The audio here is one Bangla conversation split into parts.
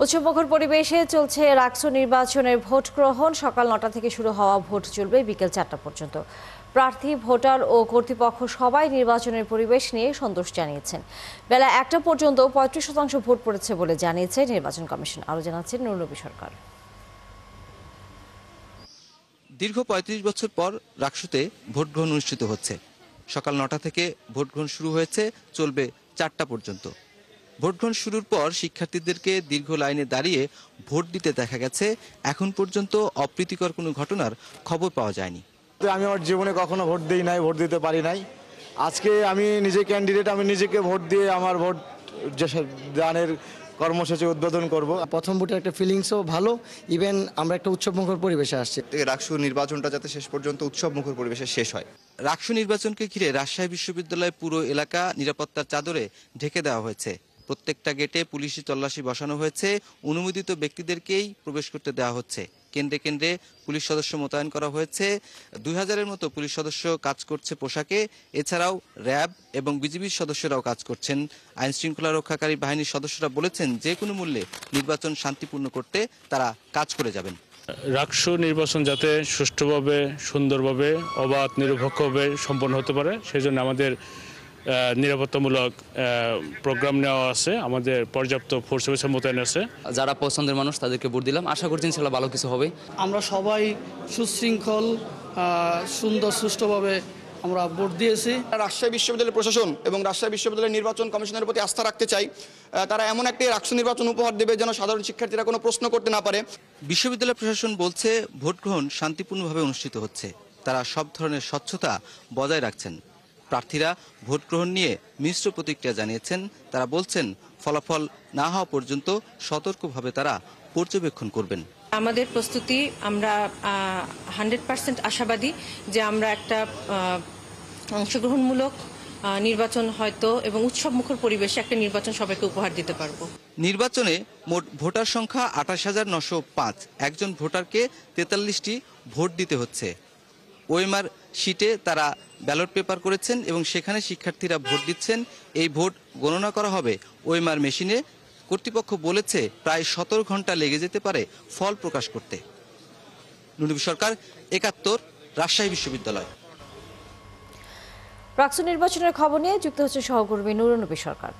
উৎসবমুখর পরিবেশে চলছে রাকসু নির্বাচনের ভোট গ্রহণ। সকাল ৯টা থেকে শুরু হওয়া ভোট চলবে বিকেল ৪টা পর্যন্ত। প্রার্থী, ভোটার ও কর্তৃপক্ষ সবাই নির্বাচনের পরিবেশ নিয়ে সন্তোষ জানিয়েছেন। বেলা ১টা পর্যন্ত ৩৫% ভোট পড়েছে বলে জানিয়েছে নির্বাচন কমিশন। আরও জানাচ্ছেন নুরনবী সরকার। দীর্ঘ ৩৫ বছর পর রাকসুতে ভোট গ্রহণ অনুষ্ঠিত হচ্ছে। সকাল ৯টা থেকে ভোট গ্রহণ শুরু হয়েছে, চলবে ৪টা পর্যন্ত। ভোট গ্রহণ শুরুর পর শিক্ষার্থীদেরকে দীর্ঘ লাইনে দাঁড়িয়ে ভোট দিতে দেখা গেছে। এখন পর্যন্ত অপ্রীতিকর কোনো ঘটনার খবর পাওয়া যায়নি। আমি আমার জীবনে কখনো ভোট দিই নাই, ভোট দিতে পারি নাই। আজকে আমি নিজে ক্যান্ডিডেট, আমি নিজেকে ভোট দিয়ে আমার ভোট দানের কর্মসূচি উদ্বোধন করব। প্রথম ভোটের একটা ফিলিংসও ভালো, ইভেন আমরা একটা উৎসবমুখর পরিবেশে আসছি। রাকসু নির্বাচনটা যাতে শেষ পর্যন্ত উৎসবমুখর পরিবেশে শেষ হয়। রাকসু নির্বাচনকে ঘিরে রাজশাহী বিশ্ববিদ্যালয়ের পুরো এলাকা নিরাপত্তার চাদরে ঢেকে দেওয়া হয়েছে। প্রত্যেকটা গেটে পুলিশি তল্লাশি বসানো হয়েছে। অনুমোদিত ব্যক্তিদেরকেই প্রবেশ করতে দেওয়া হচ্ছে। কেন্দ্রে কেন্দ্রে পুলিশ সদস্য মোতায়েন করা হয়েছে। ২০০০-এর মতো পুলিশ সদস্য কাজ করছে পোশাকে। এছাড়াও র্যাব এবং বিজিবির সদস্যরাও কাজ করছেন। আইন শৃঙ্খলা রক্ষাকারী বাহিনীর সদস্যরা বলেছেন, যে কোনো মূল্যে নির্বাচন শান্তিপূর্ণ করতে তারা কাজ করে যাবেন। রাকসু নির্বাচন যাতে সুষ্ঠুভাবে, সুন্দরভাবে, অবাধ, নিরপেক্ষভাবে সম্পন্ন হতে পারে, সেই জন্য আমাদের নিরাপত্তামূলক প্রোগ্রাম নেওয়া আছে। আমাদের পর্যাপ্ত ফোর্স মোতায়েন আছে। যারা পছন্দের মানুষ তাদেরকে ভোট দিলাম, আশা করছি ইনশাআল্লাহ ভালো কিছু হবে। আমরা সবাই সুশৃঙ্খল, সুন্দর, সুষ্ঠুভাবে আমরা ভোট দিয়েছি। রাজশাহী বিশ্ববিদ্যালয়ের প্রশাসন এবং রাজশাহী বিশ্ববিদ্যালয়ের নির্বাচন কমিশনের প্রতি আস্থা রাখতে চাই। তারা এমন একটি রাকসু নির্বাচন উপহার দেবে যেন সাধারণ শিক্ষার্থীরা কোনো প্রশ্ন করতে না পারে। বিশ্ববিদ্যালয় প্রশাসন বলছে, ভোট গ্রহণ শান্তিপূর্ণভাবে অনুষ্ঠিত হচ্ছে। তারা সব ধরনের স্বচ্ছতা বজায় রাখছেন। প্রার্থীরা ভোট গ্রহণ নিয়ে মিশ্র প্রতিক্রিয়া জানিয়েছেন। তারা বলছেন, ফলাফল না হওয়া পর্যন্ত সতর্কভাবে তারা পর্যবেক্ষণ করবেন। আমাদের প্রস্তুতি, আমরা 100% আশাবাদী যে আমরা একটা অংশগ্রহণমূলক নির্বাচন হয়তো এবং উৎসবমুখর পরিবেশে একটা নির্বাচন সবাইকে উপহার দিতে পারবো। নির্বাচনে মোট ভোটার সংখ্যা ২৮,৯০৫। একজন ভোটারকে ৪৩টি ভোট দিতে হচ্ছে। ওএমআর শিটে তারা ব্যালট পেপার করেছেন এবং সেখানে শিক্ষার্থীরা ভোট দিচ্ছেন। এই ভোট গণনা করা হবে ওএমআর মেশিনে। কর্তৃপক্ষ বলেছে, প্রায় ১৭ ঘন্টা লেগে যেতে পারে ফল প্রকাশ করতে। নুরনবী সরকার, ৭১, রাজশাহী বিশ্ববিদ্যালয়। রাকসু নির্বাচনের খবর নিয়ে যুক্ত হচ্ছে সহকর্মী নুরনবী সরকার।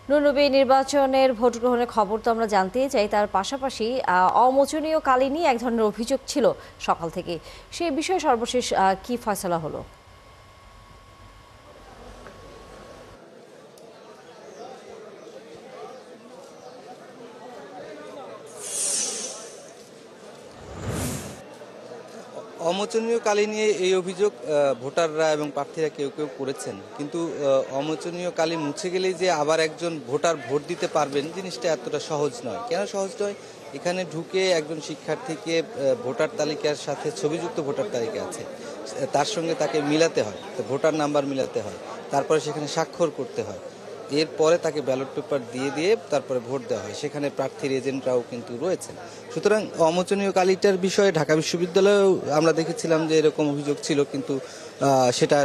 নুরনবী, নির্বাচনের ভোট গ্রহণের খবর তো আমরা জানতেই চাই, তার পাশাপাশি অমোচনীয় কালি নিয়ে এক ধরনের অভিযোগ ছিল সকাল থেকে। সেই বিষয়ে সর্বশেষ কি ফয়সালা হলো? অমোচনীয় কালি নিয়ে এই অভিযোগ ভোটাররা এবং প্রার্থীরা কেউ কেউ করেছেন। কিন্তু অমোচনীয় কালি মুছে গেলেই যে আবার একজন ভোটার ভোট দিতে পারবেন, জিনিসটা এতটা সহজ নয়। কেন সহজ নয়? এখানে ঢুকে একজন শিক্ষার্থীকে ভোটার তালিকার সাথে ছবিযুক্ত ভোটার তালিকা আছে, তার সঙ্গে তাকে মিলাতে হয়, ভোটার নাম্বার মিলাতে হয়, তারপরে সেখানে স্বাক্ষর করতে হয়, এরপরে তাকে ব্যালট পেপার দিয়ে তারপরে ভোট দেওয়া হয়। সেখানে প্রার্থীর এজেন্টরাও কিন্তু রয়েছেন। সুতরাং অমোচনীয় কালিটার বিষয়ে ঢাকা বিশ্ববিদ্যালয়েও আমরা দেখেছিলাম যে এরকম অভিযোগ ছিল, কিন্তু সেটা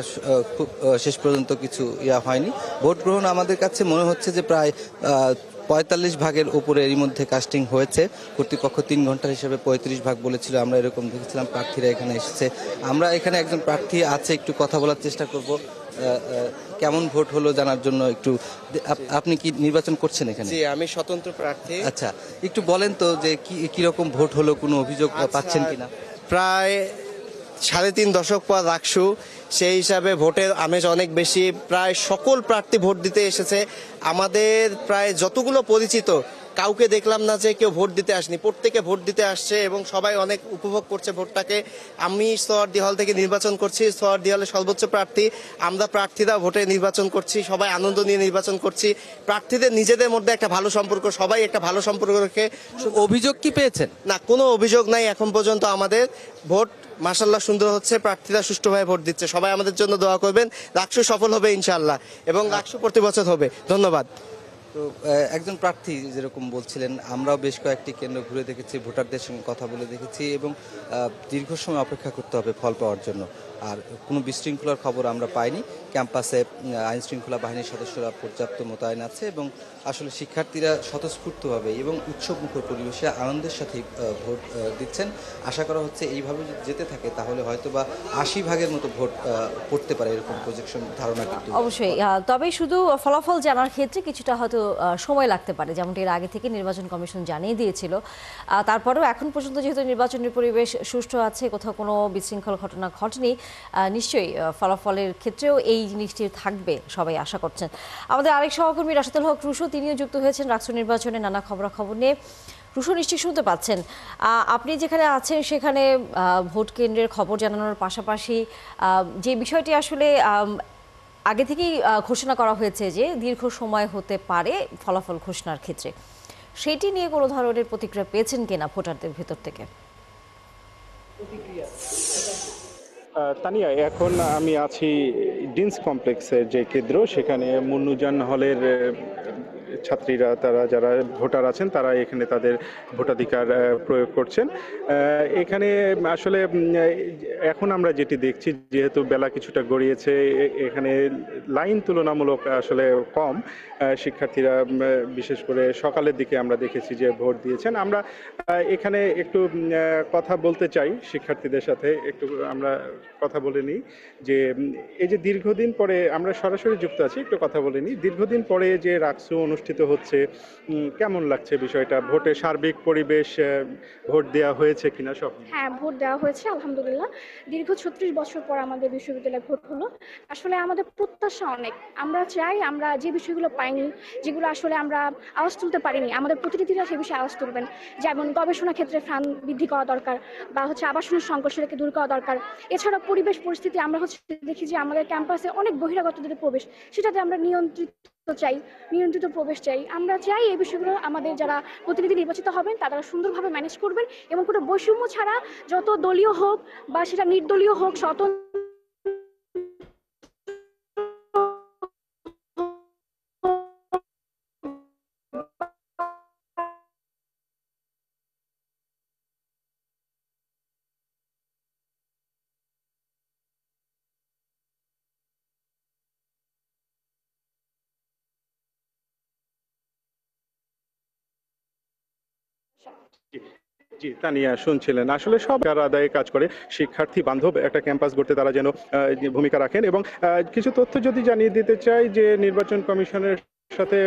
শেষ পর্যন্ত কিছু হয়নি। ভোট গ্রহণ আমাদের কাছে মনে হচ্ছে যে প্রায় ৪৫ ভাগের উপরে এরই মধ্যে কাস্টিং হয়েছে। কর্তৃপক্ষ ৩ ঘন্টার হিসেবে ৩৫ ভাগ বলেছিল, আমরা এরকম দেখেছিলাম। প্রার্থীরা এখানে এসেছে। আমরা এখানে একজন প্রার্থী আছে, একটু কথা বলার চেষ্টা করব। কেমন ভোট হলো জানার জন্য একটু। আপনি কি নির্বাচন করছেন এখানে? জি, আমি স্বতন্ত্র প্রার্থী। আচ্ছা, একটু বলেন তো যে কি রকম ভোট হলো, কোনো অভিযোগ পাচ্ছেন কিনা? প্রায় ৩.৫ দশক পর রাকসু, সেই হিসাবে ভোটের আমেজ অনেক বেশি। প্রায় সকল প্রার্থী ভোট দিতে এসেছে। আমাদের প্রায় যতগুলো পরিচিত, কাউকে দেখলাম না যে কেউ ভোট দিতে আসেনি। প্রত্যেকে ভোট দিতে আসছে এবং সবাই অনেক উপভোগ করছে ভোটটাকে। আমি সোহরাওয়ার্দী হল থেকে নির্বাচন করছি, সোহরাওয়ার্দী হলের সর্বোচ্চ প্রার্থী। আমরা প্রার্থীরা ভোটে নির্বাচন করছি, সবাই আনন্দ নিয়ে নির্বাচন করছি। প্রার্থীদের নিজেদের মধ্যে একটা ভালো সম্পর্ক, সবাই একটা ভালো সম্পর্ক রেখে। অভিযোগ কি পেয়েছেন? না, কোনো অভিযোগ নাই এখন পর্যন্ত। আমাদের ভোট মাশাআল্লাহ সুন্দর হচ্ছে, প্রার্থীরা সুষ্ঠুভাবে ভোট দিচ্ছে। সবাই আমাদের জন্য দোয়া করবেন। রাকসু সফল হবে ইনশাআল্লাহ, এবং রাকসু প্রতি বছর হবে। ধন্যবাদ। তো একজন প্রার্থী যেরকম বলছিলেন, আমরাও বেশ কয়েকটি কেন্দ্র ঘুরে দেখেছি, ভোটারদের সঙ্গে কথা বলে দেখেছি, এবং দীর্ঘ সময় অপেক্ষা করতে হবে ফল পাওয়ার জন্য। আর কোনো বিশৃঙ্খলার খবর আমরা পাইনি। ক্যাম্পাসে আইন শৃঙ্খলা বাহিনীর সদস্যরা পর্যাপ্ত মোতায়েন আছে এবং আসলে শিক্ষার্থীরা স্বতঃস্ফূর্তভাবে এবং উৎসবমুখর পরিবেশে আনন্দের সাথে ভোট দিচ্ছেন। আশা করা হচ্ছে এইভাবে যদি যেতে থাকে তাহলে হয়তো বা ৮০ ভাগের মতো ভোট পড়তে পারে, এরকম প্রজেকশন ধারণা কিন্তু অবশ্যই। তবে শুধু ফলাফল জানার ক্ষেত্রে কিছুটা হয়তো সময় লাগতে পারে, যেমনটি এর আগে থেকে নির্বাচন কমিশন জানিয়ে দিয়েছিল। তারপরেও এখন পর্যন্ত যেহেতু নির্বাচনের পরিবেশ সুষ্ঠু আছে, কোথাও কোনো বিশৃঙ্খল ঘটনা ঘটেনি, নিশ্চয়ই ফলাফলের ক্ষেত্রেও এই জিনিসটি থাকবে, সবাই আশা করছেন। আমাদের আরেক সহকর্মী রাশেদুল হক রুশো, তিনিও যুক্ত হয়েছেন রাকসু নির্বাচনে নানা খবরাখবর নিয়ে। রুশো, নিশ্চয়ই শুনতে পাচ্ছেন। আপনি যেখানে আছেন সেখানে ভোট কেন্দ্রের খবর জানানোর পাশাপাশি যে বিষয়টি আসলে আগে থেকেই ঘোষণা করা হয়েছে যে দীর্ঘ সময় হতে পারে ফলাফল ঘোষণার ক্ষেত্রে, সেটি নিয়ে কোনো ধরনের প্রতিক্রিয়া পেয়েছেন কিনা ভোটারদের ভেতর থেকে? তানিয়া, এখন আমি আছি ডিন্স কমপ্লেক্সের যে কেন্দ্র, সেখানে মুন্নুজান হলের ছাত্রীরা, তারা যারা ভোটার আছেন তারা এখানে তাদের ভোটাধিকার প্রয়োগ করছেন। এখানে আসলে এখন আমরা যেটি দেখছি, যেহেতু বেলা কিছুটা গড়িয়েছে, এখানে লাইন তুলনামূলক আসলে কম। শিক্ষার্থীরা বিশেষ করে সকালের দিকে আমরা দেখেছি যে ভোট দিয়েছেন। আমরা এখানে একটু কথা বলতে চাই শিক্ষার্থীদের সাথে, একটু আমরা কথা বলে নিই যে এই যে দীর্ঘদিন পরে আমরা সরাসরি যুক্ত আছি, একটু কথা বলে নিই। দীর্ঘদিন পরে যে রাকসু অনুষ্ঠিত হচ্ছে, কেমন লাগছে বিষয়টা? ভোটে সার্বিক পরিবেশ, ভোট দেওয়া হয়েছে কিনা সব? হ্যাঁ, ভোট দেওয়া হয়েছে আলহামদুলিল্লাহ। দীর্ঘ ৩৬ বছর পর আমাদের বিশ্ববিদ্যালয়ে ভোট হলো। আসলে আমাদের প্রত্যাশা অনেক, আমরা চাই আমরা যে বিষয়গুলো পাইনি, যেগুলো আসলে আমরা আওয়াজ তুলতে পারিনি, আমাদের প্রতিনিধিরা সে বিষয়ে আওয়াজ তুলবেন। যেমন গবেষণা ক্ষেত্রে ফান্ড বৃদ্ধি করা দরকার, বা আবাসনের সংকট সেটাকে দূর করা দরকার। এছাড়া পরিবেশ পরিস্থিতি আমরা দেখি যে আমাদের ক্যাম্পাসে অনেক বহিরাগতদের প্রবেশ, সেটাতে আমরা নিয়ন্ত্রিত প্রবেশ চাই। আমরা চাই এই বিষয়গুলো আমাদের যারা প্রতিনিধি নির্বাচিত হবেন তারা সুন্দরভাবে ম্যানেজ করবেন এবং কোনো বৈষম্য ছাড়া, যত দলীয় হোক বা সেটা নির্দলীয় হোক, স্বতন্ত্র জি, তানিয়া শুনছিলেন। আসলে সব আদায়ে কাজ করে শিক্ষার্থী বান্ধব একটা ক্যাম্পাস গড়তে তারা যেন ভূমিকা রাখেন। এবং কিছু তথ্য যদি জানিয়ে দিতে চাই যে নির্বাচন কমিশনের সাথে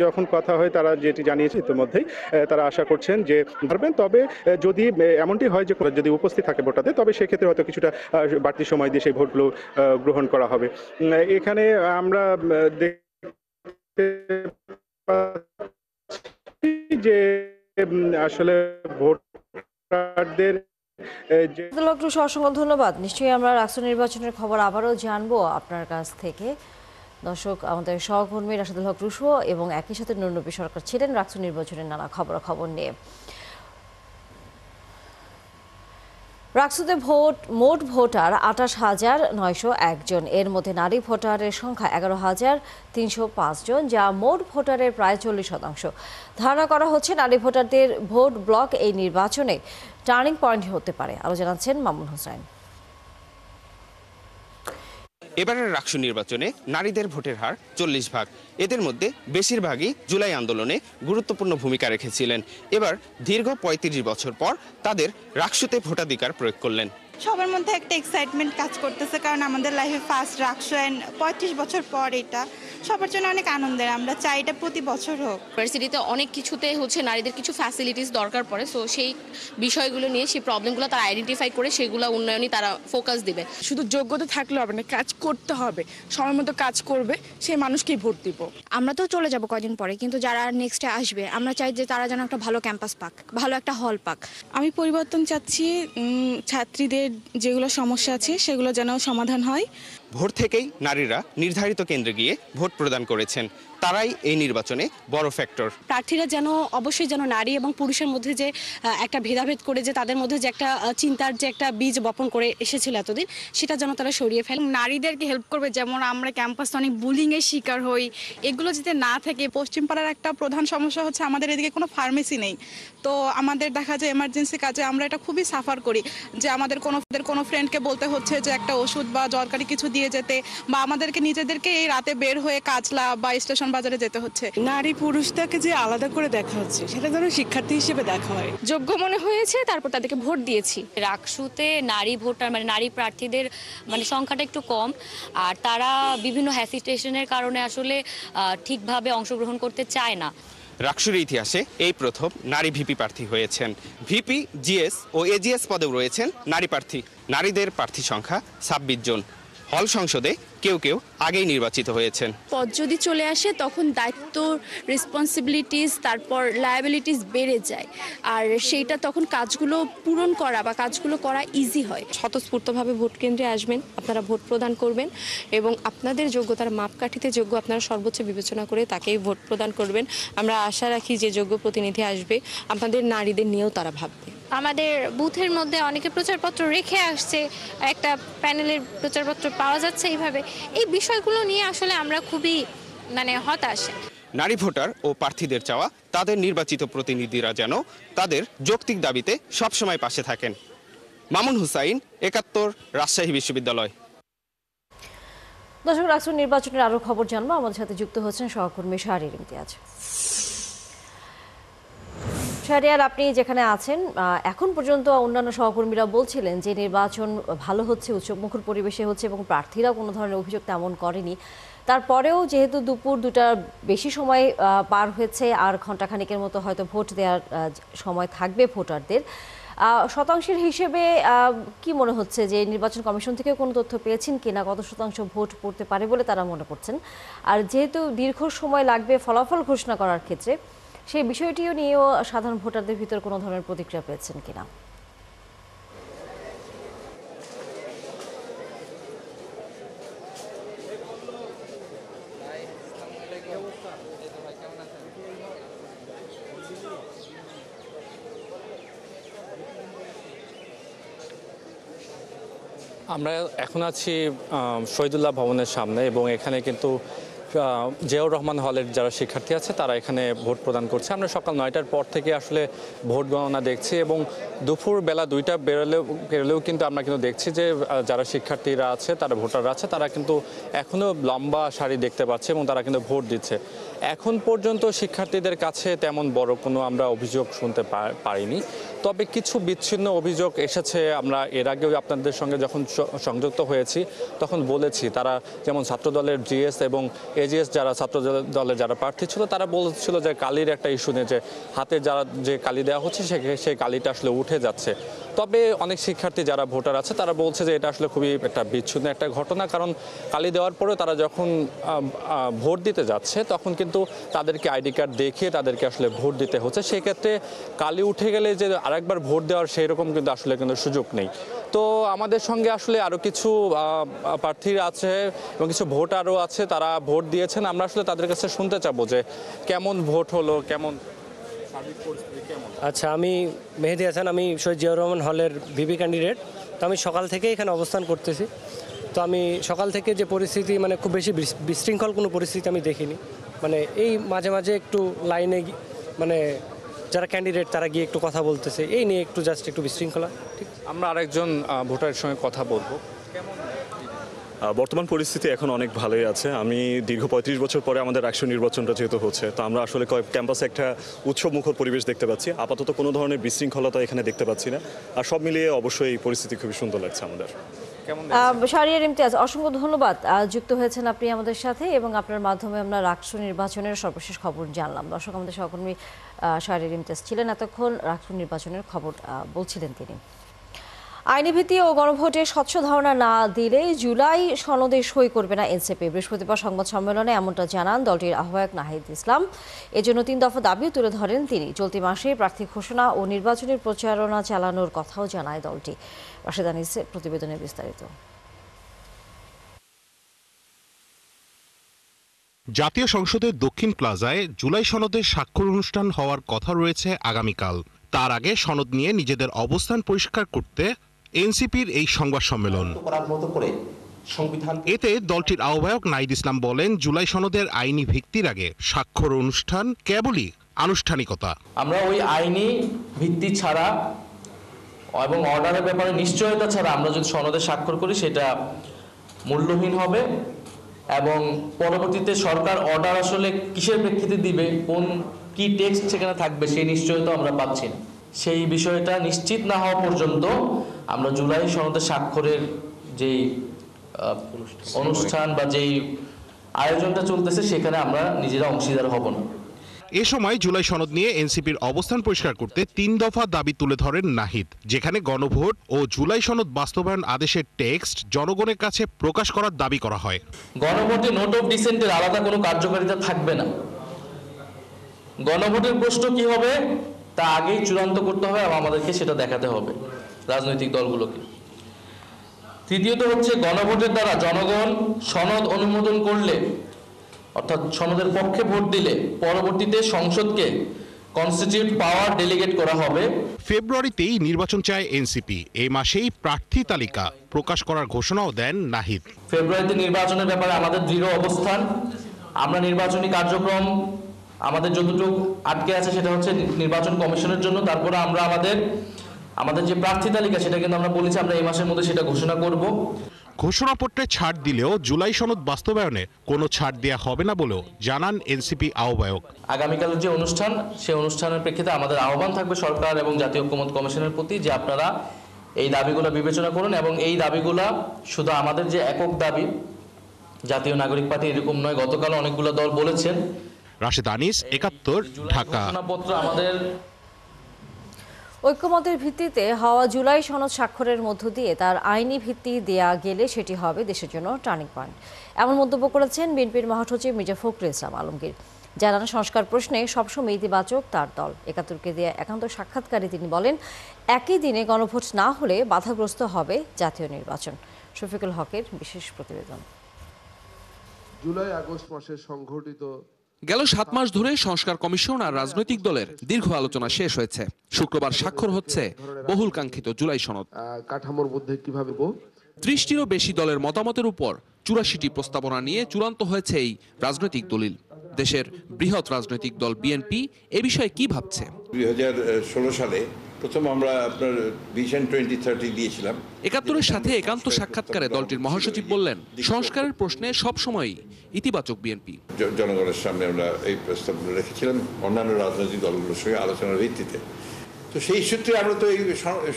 যখন কথা হয় তারা যেটি জানিয়েছে ইতিমধ্যেই, তারা আশা করছেন যে পারবেন। তবে যদি এমনটি হয় যে যদি উপস্থিত থাকে ভোটারদের, তবে সেক্ষেত্রে হয়তো কিছুটা বাড়তি সময় দিয়ে সেই ভোটগুলো গ্রহণ করা হবে। এখানে আমরা দেখতে পাচ্ছি যে আসলে ভোটারদের অসংখ্য ধন্যবাদ। নিশ্চয়ই আমরা রাকসু নির্বাচনের খবর আবারও জানবো আপনার কাছ থেকে। দর্শক, আমাদের সহকর্মী রাশেদুল হক রুশো এবং একই সাথে নুরনবী সরকার ছিলেন রাকসু নির্বাচনের নানা খবরাখবর নিয়ে। রাকসুতে মোট ভোটার ২৮,৯০১ জন, এর মধ্যে নারী ভোটারের সংখ্যা ১১,৩০৫ জন, যা মোট ভোটারের প্রায় ৪০%। ধারণা করা হচ্ছে নারী ভোটারদের ভোট ব্লক এই নির্বাচনে টার্নিং পয়েন্ট হতে পারে। আরও জানাচ্ছেন মামুন হোসেন। এবারের রাকসু নির্বাচনে নারীদের ভোটের হার ৪০ ভাগ। এদের মধ্যে বেশিরভাগই জুলাই আন্দোলনে গুরুত্বপূর্ণ ভূমিকা রেখেছিলেন। এবার দীর্ঘ ৩৫ বছর পর তাদের রাকসুতে ভোটাধিকার প্রয়োগ করলেন। সবার মধ্যে একটা এক্সাইটমেন্ট কাজ করতেছে, কারণ আমাদের লাইফে ফার্স্ট রাকসু, ৩৫ বছর পর এটা সবার জন্য অনেক আনন্দের। আমরা চাই এটা প্রতি বছর হোক। ইউনিভার্সিটিতে অনেক কিছুতে নারীদের কিছু ফ্যাসিলিটিস দরকার পড়ে, সো সেই বিষয়গুলো নিয়ে, সেই প্রবলেমগুলো তারা আইডেন্টিফাই করে সেগুলো উন্নয়নই তারা ফোকাস দিবে। শুধু যোগ্যতা থাকলে হবে না, কাজ করতে হবে, সময় মতো কাজ করবে, সেই মানুষকেই ভোট দিব। আমরা তো চলে যাব কয়দিন পরে, কিন্তু যারা নেক্সটে আসবে আমরা চাই যে তারা যেন একটা ভালো ক্যাম্পাস পাক, ভালো একটা হল পাক। আমি পরিবর্তন চাচ্ছি, ছাত্রীদের যেগুলো সমস্যা আছে সেগুলো যেন সমাধান হয়। ভোর থেকেই নারীরা নির্ধারিত কেন্দ্রে গিয়ে ভোট প্রদান করেছেন। তারাই এই নির্বাচনে বড় ফ্যাক্টর। প্রার্থীরা যেন অবশ্যই যেন নারী এবং পুরুষের মধ্যে যে একটা ভেদাভেদ করে যে তাদের মধ্যে যে একটা চিন্তার যে একটা বীজ বপন করে এসেছিল এতদিন, সেটা যেন তারা সরিয়ে ফেলে। নারীদেরকে হেল্প করবে, যেমন আমরা ক্যাম্পাসে অনেক বুলিংয়ের শিকার হই, এগুলো যাতে না থাকে। পশ্চিমপাড়ার একটা প্রধান সমস্যা হচ্ছে আমাদের এদিকে কোনো ফার্মেসি নেই, তো আমাদের দেখা যায় এমার্জেন্সি কাজে আমরা এটা খুবই সাফার করি, যে আমাদের কোনো ফ্রেন্ডকে বলতে হচ্ছে যে একটা ওষুধ বা দরকারি কিছু দিয়ে যেতে, বা আমাদেরকে নিজেদেরকে এই রাতে বের হয়ে কাজলা বা স্টেশন বাজারে যেতে হচ্ছে। নারী পুরুষটাকে যে আলাদা করে দেখা হচ্ছে, সেটা যেন শিক্ষার্থী হিসেবে দেখা হয়। যোগ্য মনে হয়েছে, তারপর তাদেরকে ভোট দিয়েছি। রাকসুতে নারী ভোটার মানে নারী প্রার্থীদের মানে সংখ্যাটা একটু কম, আর তারা বিভিন্ন হ্যাসিটেশনের কারণে আসলে ঠিকভাবে অংশগ্রহণ করতে চায় না। রাকসুর ইতিহাসে এই প্রথম নারী ভিপি প্রার্থী হয়েছেন। ভিপি, জিএস ও এজিএস পদেও রয়েছেন নারী প্রার্থী। নারীদের প্রার্থী সংখ্যা 26 জন। হল সংসদে কেউ কেউ আগেই নির্বাচিত হয়েছেন। পদ যদি চলে আসে তখন দায়িত্ব, রেসপন্সিবিলিটিস, তারপর লায়াবিলিটিস বেড়ে যায়, আর সেইটা তখন কাজগুলো পূরণ করা বা কাজগুলো করা ইজি হয়। স্বতঃস্ফূর্তভাবে ভোট কেন্দ্রে আসবেন, আপনারা ভোট প্রদান করবেন এবং আপনাদের যোগ্যতার মাপকাঠিতে যোগ্য আপনারা সর্বোচ্চ বিবেচনা করে তাকেই ভোট প্রদান করবেন। আমরা আশা রাখি যে যোগ্য প্রতিনিধি আসবে, আপনাদের নারীদের নিয়েও তারা ভাববে। আমাদের বুথের মধ্যে অনেকে প্রচারপত্র রেখে আসছে, একটা প্যানেলের প্রচারপত্র পাওয়া যাচ্ছে। এইভাবে এই বিষয়গুলো নিয়ে আসলে আমরা খুবই হতাশ। নারী ভোটার ও প্রার্থীদের চাওয়া তাদের নির্বাচিত প্রতিনিধিরা যেন তাদের যৌক্তিক দাবিতে সবসময় পাশে থাকেন। মামুন হুসাইন, ৭১, রাজশাহী বিশ্ববিদ্যালয়। দর্শক, রাকসু নির্বাচনের আরো খবর জানবো। আমাদের সাথে যুক্ত হচ্ছেন সহকর্মী শাহরিয়ার ইমতিয়াজ। শাহরিয়ার, আপনি যেখানে আছেন, এখন পর্যন্ত অন্যান্য সহকর্মীরা বলছিলেন যে নির্বাচন ভালো হচ্ছে, উৎসবমুখর পরিবেশে হচ্ছে এবং প্রার্থীরা কোনো ধরনের অভিযোগ তেমন করেনি। তারপরেও যেহেতু দুপুর 2টার বেশি সময় পার হয়েছে, আর ঘণ্টাখানেকের মতো হয়তো ভোট দেওয়ার সময় থাকবে ভোটারদের, শতাংশের হিসেবে কি মনে হচ্ছে যে নির্বাচন কমিশন থেকে কোনো তথ্য পেয়েছেন কিনা, কত শতাংশ ভোট পড়তে পারে বলে তারা মনে করছেন? আর যেহেতু দীর্ঘ সময় লাগবে ফলাফল ঘোষণা করার ক্ষেত্রে, সেই বিষয়টিও নিয়েও সাধারণ ভোটারদের ভিতর কোনো ধরনের প্রতিক্রিয়া পেয়েছেন কিনা? আমরা এখন আছি শহীদুল্লাহ ভবনের সামনে, এবং এখানে কিন্তু জিয়াউর রহমান হলের যারা শিক্ষার্থী আছে তারা এখানে ভোট প্রদান করছে। আমরা সকাল 9টার পর থেকে আসলে ভোট গণনা দেখছি, এবং দুপুর বেলা 2টা বেরোলেও কিন্তু আমরা কিন্তু দেখছি যে যারা শিক্ষার্থীরা আছে, তারা ভোটাররা আছে, তারা কিন্তু এখনও লম্বা সারি দেখতে পাচ্ছে এবং তারা কিন্তু ভোট দিচ্ছে। এখন পর্যন্ত শিক্ষার্থীদের কাছে তেমন বড় কোনো আমরা অভিযোগ শুনতে পারিনি, তবে কিছু বিচ্ছিন্ন অভিযোগ এসেছে। আমরা এর আগেও আপনাদের সঙ্গে যখন সংযুক্ত হয়েছি তখন বলেছি, তারা যেমন ছাত্রদলের জিএস এবং এজিএস যারা ছাত্র দলের যারা প্রার্থী ছিল, তারা বলছিল যে কালির একটা ইস্যু নিয়ে, যে হাতে যারা যে কালি দেওয়া হচ্ছে সেই কালিটা আসলে উঠে যাচ্ছে। তবে অনেক শিক্ষার্থী যারা ভোটার আছে তারা বলছে যে এটা আসলে খুবই একটা বিচ্ছিন্ন একটা ঘটনা, কারণ কালি দেওয়ার পরেও তারা যখন ভোট দিতে যাচ্ছে তখন কিন্তু তাদেরকে আইডি কার্ড দেখিয়ে তাদেরকে আসলে ভোট দিতে হচ্ছে। সেক্ষেত্রে কালি উঠে গেলে যে আরেকবার ভোট দেওয়ার সেই রকম কিন্তু আসলে কিন্তু সুযোগ নেই। তো আমাদের সঙ্গে আসলে আরও কিছু প্রার্থীরা আছে এবং কিছু ভোটারও আছে, তারা ভোট দিয়েছেন। আমরা আসলে তাদের কাছে শুনতে চাবো যে কেমন ভোট হলো, কেমন সার্বিক পরিস্থিতি কেমন। আচ্ছা, আমি মেহেদি হাসান, আমি শহীদ জিয়াউর রহমান হলের ভিপি ক্যান্ডিডেট। তো আমি সকাল থেকে এখানে অবস্থান করতেছি। তো আমি সকাল থেকে যে পরিস্থিতি, খুব বেশি বিশৃঙ্খল কোনো পরিস্থিতি আমি দেখিনি। এই মাঝে মাঝে একটু লাইনে যারা ক্যান্ডিডেট তারা গিয়ে একটু কথা বলতেছে, এই নিয়ে একটু জাস্ট একটু বিশৃঙ্খলা। ঠিক, আমরা আরেকজন ভোটারের সঙ্গে কথা বলবো। বর্তমান পরিস্থিতি এখন অনেক ভালোই আছে। আমি দীর্ঘ 35 বছর পরে আমাদের রাকসু নির্বাচনটা যেহেতু হচ্ছে, তো আমরা আসলে ক্যাম্পাসে একটা উৎসবমুখর পরিবেশ দেখতে পাচ্ছি। আপাতত কোনো ধরনের বিশৃঙ্খলতা এখানে দেখতে পাচ্ছি না, আর সব মিলিয়ে অবশ্যই এই পরিস্থিতি খুবই সুন্দর লাগছে আমাদের। শাহরিয়ার ইমতিয়াজ, অসংখ্য ধন্যবাদ, যুক্ত হয়েছেন আপনি আমাদের সাথে, এবং আপনার মাধ্যমে আমরা রাকসু নির্বাচনের সর্বশেষ খবর জানলাম। দর্শক, আমাদের সহকর্মী শাহরিয়ার ইমতিয়াজ ছিলেন এতক্ষণ, রাকসু নির্বাচনের খবর বলছিলেন তিনি। আইনি ভিত্তি ও গণভোটে স্বচ্ছ ধারণা না দিলে জুলাই সনদে সই করবে না এনসিপি। বৃহস্পতিবার সংবাদ সম্মেলনে এমনটা জানান দলটির আহ্বায়ক নাহিদ ইসলাম। এজন্য 3 দফা দাবিও তুলে ধরেন তিনি। চলতি মাসে প্রার্থী ঘোষণা ও নির্বাচনের প্রচারণা চালানোর কথাও জানায় দলটি। রাশেদ আনিসের প্রতিবেদনে বিস্তারিত। জাতীয় সংসদের দক্ষিণ প্লাজায় জুলাই সনদের স্বাক্ষর অনুষ্ঠান হওয়ার কথা রয়েছে আগামীকাল। তার আগে সনদ নিয়ে নিজেদের অবস্থান পরিষ্কার করতে এনসিপির এই সংবাদ সম্মেলন। এতে দলটির আহ্বায়ক নাহিদ ইসলাম বলেন, জুলাই সনদের আইনি ভিত্তির আগে স্বাক্ষর অনুষ্ঠান কেবলই আনুষ্ঠানিকতা। আমরা ওই আইনি ভিত্তি ছাড়া এবং অর্ডারের ব্যাপারে নিশ্চয়তা ছাড়া আমরা যদি সনদে স্বাক্ষর করি সেটা মূল্যহীন হবে এবং পরবর্তীতে সরকার অর্ডার আসলে কিসের প্রেক্ষিতে দিবে, কি টেক্সট সেখানে থাকবে সেই নিশ্চয়তা আমরা পাচ্ছি না। সেই বিষয়টা নিশ্চিত না হওয়া পর্যন্ত আমরা জুলাই সনদে স্বাক্ষরের যেই অনুষ্ঠান বা যেই আয়োজনটা চলতেছে সেখানে আমরা নিজেরা অংশীদার হব না। এ সময় জুলাই সনদ নিয়ে এনসিপির অবস্থান পরিষ্কার করতে 3 দফা দাবি তুলে ধরেন নাহিদ, যেখানে গণভোট ও জুলাই সনদ বাস্তবায়ন আদেশের টেক্সট জনগণের কাছে প্রকাশ করার দাবি করা হয়। গণভোটে নোট অফ ডিসেন্টের আলাদা কোনো কার্যকারিতা থাকবে না। গণভোটের প্রশ্ন কি হবে তা আগেই চূড়ান্ত করতে হবে এবং আমাদেরকে সেটা দেখাতে হবে রাজনৈতিক দলগুলোকে। তৃতীয়ত হচ্ছে, গণভোটের দ্বারা জনগণ সনদ অনুমোদন করলে অর্থাৎ সনদের পক্ষে ভোট দিলে পরবর্তীতে সংসদকে কনস্টিটিউট পাওয়ার ডেলিগেট করা হবে। ফেব্রুয়ারিতেই নির্বাচন চায় এনসিপি। এই মাসেই প্রার্থী তালিকা প্রকাশ করার ঘোষণাও দেন নাহিদ। ফেব্রুয়ারিতে নির্বাচনের ব্যাপারে আমাদের দৃঢ় অবস্থান। আমরা নির্বাচনী কার্যক্রম আমাদের যতটুকু আটকে আছে সেটা হচ্ছে নির্বাচন কমিশনের জন্য। তারপরে আমরা আমাদের যে প্রার্থী তালিকা সেটা কিন্তু আমরা বলেছি আমরা এই মাসের মধ্যে সেটা ঘোষণা করব। ঘোষণাপত্রে ছাড় দিলেও জুলাই সনদ বাস্তবায়নে কোনো ছাড় দেওয়া হবে না বলেও জানান এনসিপি আহ্বায়ক। আগামীকালের যে অনুষ্ঠান সেই অনুষ্ঠানের প্রেক্ষিতে আমাদের আহ্বান থাকবে সরকার এবং জাতীয় ঐক্যমত্য কমিশনের প্রতি যে আপনারা এই দাবিগুলো বিবেচনা করুন এবং এই দাবিগুলো শুধু আমাদের যে একক দাবি জাতীয় নাগরিক পার্টি এরকম নয়, গতকাল অনেকগুলো দল বলেছেন। রাশেদ আনিস, ৭১, ঢাকা। আমাদের ঐক্যমতের ভিত্তিতে হওয়া জুলাই সনদ স্বাক্ষরের মধ্য দিয়ে তার আইনি ভিত্তি দেয়া গেলে সেটি হবে দেশের জন্য টার্নিং পয়েন্ট, এমন মন্তব্য করেছেন বিএনপির মহাসচিব মির্জা ফখরুল ইসলাম আলমগীর। জানান, সংস্কার প্রশ্নে সবসময় ইতিবাচক তার দল। ৭১কে দেয়া একান্ত সাক্ষাৎকারে তিনি বলেন, একই দিনে গণভোট না হলে বাধাগ্রস্ত হবে জাতীয় নির্বাচন। শফিকুল হকের বিশেষ প্রতিবেদন। জুলাই আগস্ট মাসে সংঘটিত গেল ৭ মাস ধরে সংস্কার কমিশন আর রাজনৈতিক দলের দীর্ঘ আলোচনা শেষ হয়েছে। শুক্রবার স্বাক্ষর হচ্ছে বহুল কাঙ্ক্ষিত জুলাই সনদ। কাঠামোর মধ্যে কিভাবে ৩০টিরও বেশি দলের মতামতের উপর ৮৪টি প্রস্তাবনা নিয়ে চূড়ান্ত হয়েছে এই রাজনৈতিক দলিল। দেশের বৃহৎ রাজনৈতিক দল বিএনপি এ বিষয়ে কি ভাবছে? ২০১৬ সালে প্রথম আমরা আপনার ভিশন 2030 দিয়েছিলাম। ৭১-এর সাথে একান্ত সাক্ষাৎকারে দলটির মহাসচিব বললেন, সংস্কারের প্রশ্নে সবসময়ই ইতিবাচক বিএনপি। জনগণের সামনে আমরা এই প্রস্তাবগুলো রেখেছিলাম অন্যান্য রাজনৈতিক দলগুলোর সঙ্গে আলোচনার ভিত্তিতে। তো সেই সূত্রে আমরা তো এই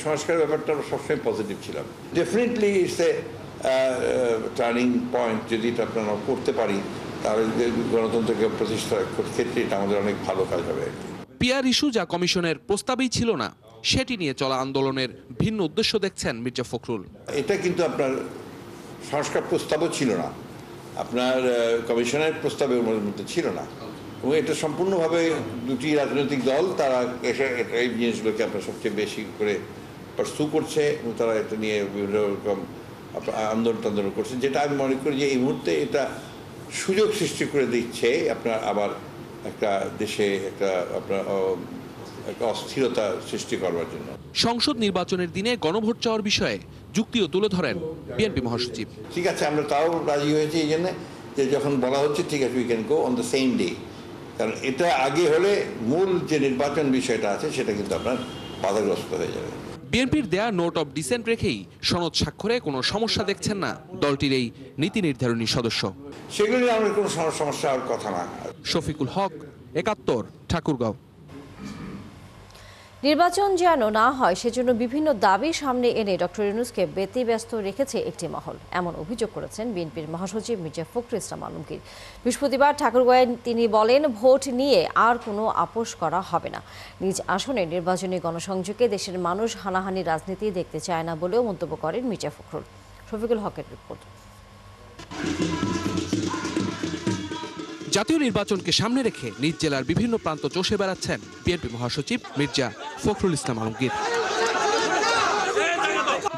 সংস্কারের ব্যাপারটা সবসময় পজিটিভ ছিলাম। Definitely it's a turning point. যদি এটা আপনারা করতে পারি তাহলে গণতন্ত্রকে প্রতিষ্ঠার ক্ষেত্রে এটা আমাদের অনেক ভালো কাজ হবে। পিআর ইস্যু যা কমিশনের প্রস্তাবেই ছিল না, সেটি নিয়ে চলা আন্দোলনের ভিন্ন উদ্দেশ্য দেখছেন মির্জা ফখরুল। এটা কিন্তু আপনার সংস্কার প্রস্তাবও ছিল না, আপনার কমিশনের প্রস্তাবের মধ্যে ছিল না এবং এটা সম্পূর্ণভাবে দুটি রাজনৈতিক দল তারা এই জিনিসগুলোকে আপনার সবচেয়ে বেশি করে পার্সু করছে এবং তারা এটা নিয়ে বিভিন্ন রকম আন্দোলন করছে, যেটা আমি মনে করি যে এই মুহূর্তে এটা সুযোগ সৃষ্টি করে দিচ্ছে আপনার আবার একটা দেশে একটা আপনার একটা অস্থিরতা সৃষ্টি করবার জন্য। সংসদ নির্বাচনের দিনে গণভোট চাওয়ার বিষয়ে যুক্তিও তুলে ধরেন বিএনপি মহাসচিব। ঠিক আছে, আমরা তাও রাজি হয়েছি এই জন্য যে যখন বলা হচ্ছে ঠিক আছে we can go on the same day, কারণ এটা আগে হলে মূল যে নির্বাচন বিষয়টা আছে সেটা কিন্তু আপনার বাধাগ্রস্ত হয়ে যাবে। বিএনপির দেয়া নোট অফ ডিসেন্ট রেখেই সনদ স্বাক্ষরে কোনো সমস্যা দেখছেন না দলটির এই নীতি নির্ধারণী সদস্য। সেগুলি আমাদের কোনো সমস্যা হওয়ার কথা না। শফিকুল হক, ৭১, ঠাকুরগাঁও। নির্বাচন যেন না হয় সেজন্য বিভিন্ন দাবি সামনে এনে ডক্টর ইউনূসকে ব্যতিব্যস্ত রেখেছে একটি মহল, এমন অভিযোগ করেছেন বিএনপির মহাসচিব মির্জা ফখরুল ইসলাম আলমগীর। বৃহস্পতিবার ঠাকুরগাঁয়ে তিনি বলেন, ভোট নিয়ে আর কোনো আপোষ করা হবে না। নিজ আসনে নির্বাচনী গণসংযোগে দেশের মানুষ হানাহানি রাজনীতি দেখতে চায় না বলেও মন্তব্য করেন মির্জা ফখরুল। শফিকুল হকের রিপোর্ট। জাতীয় নির্বাচনকে সামনে রেখে নিজ জেলার বিভিন্ন প্রান্ত চষে বেড়াচ্ছেন বিএনপি মহাসচিব মির্জা ফখরুল ইসলাম আলমগীর।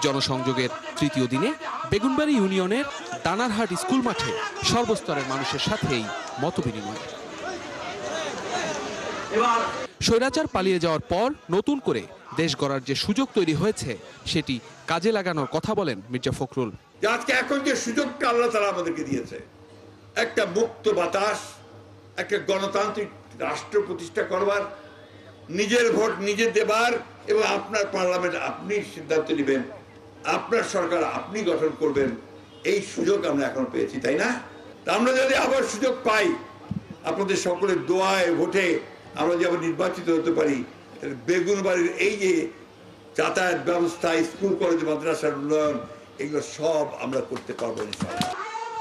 জনসংযোগের তৃতীয় দিনে বেগুনবাড়ি ইউনিয়নের দানারহাট স্কুল মাঠে সর্বস্তরের মানুষের সাথেই মতবিনিময়। স্বৈরাচার পালিয়ে যাওয়ার পর নতুন করে দেশ গড়ার যে সুযোগ তৈরি হয়েছে সেটি কাজে লাগানোর কথা বলেন মির্জা ফখরুল। আজকে এখন যে সুযোগটা আল্লাহ তাআলা আমাদেরকে দিয়েছে, একটা মুক্ত বাতাস, একটা গণতান্ত্রিক রাষ্ট্র প্রতিষ্ঠা করবার, নিজের ভোট নিজে দেবার এবং আপনার পার্লামেন্ট আপনি সিদ্ধান্ত নেবেন, আপনার সরকার আপনি গঠন করবেন, এই সুযোগ আমরা এখন পেয়েছি, তাই না? আমরা যদি আবার সুযোগ পাই, আপনাদের সকলের দোয়ায় ভোটে আমরা যেমন নির্বাচিত হতে পারি, বেগুনবাড়ির এই যে যাতায়াত ব্যবস্থা, স্কুল কলেজ মাদ্রাসার উন্নয়ন, এগুলো সব আমরা করতে পারবো ইনশাআল্লাহ।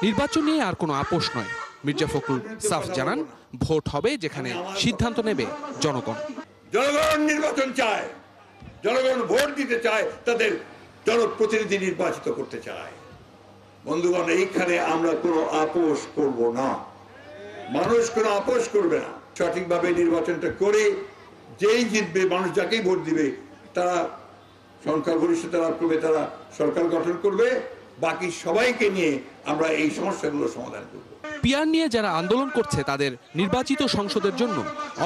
নির্বাচন নিয়ে আর কোনো আপোষ নয়। মির্জা ফখরুল সাফ জানান, ভোট হবে যেখানে সিদ্ধান্ত নেবে জনগণ। জনগণ নির্বাচন চায়, জনগণ ভোট দিতে চায়, তাদের জনপ্রতিনিধি নির্বাচিত করতে চায়। বন্ধুগণ, এইখানে আমরা কোনো আপোষ করব না, মানুষ কোনো আপোষ করবে না। সঠিকভাবে নির্বাচনটা করে যেই জিতবে, মানুষ যাকেই ভোট দিবে, তারা সংখ্যাগরিষ্ঠতা লাভ করবে, তারা সরকার গঠন করবে, বাকি সবাইকে নিয়ে আমরা এই সমস্যাগুলো সমাধান করব। পিয়ার নিয়ে যারা আন্দোলন করছে তাদের নির্বাচিত সংসদের জন্য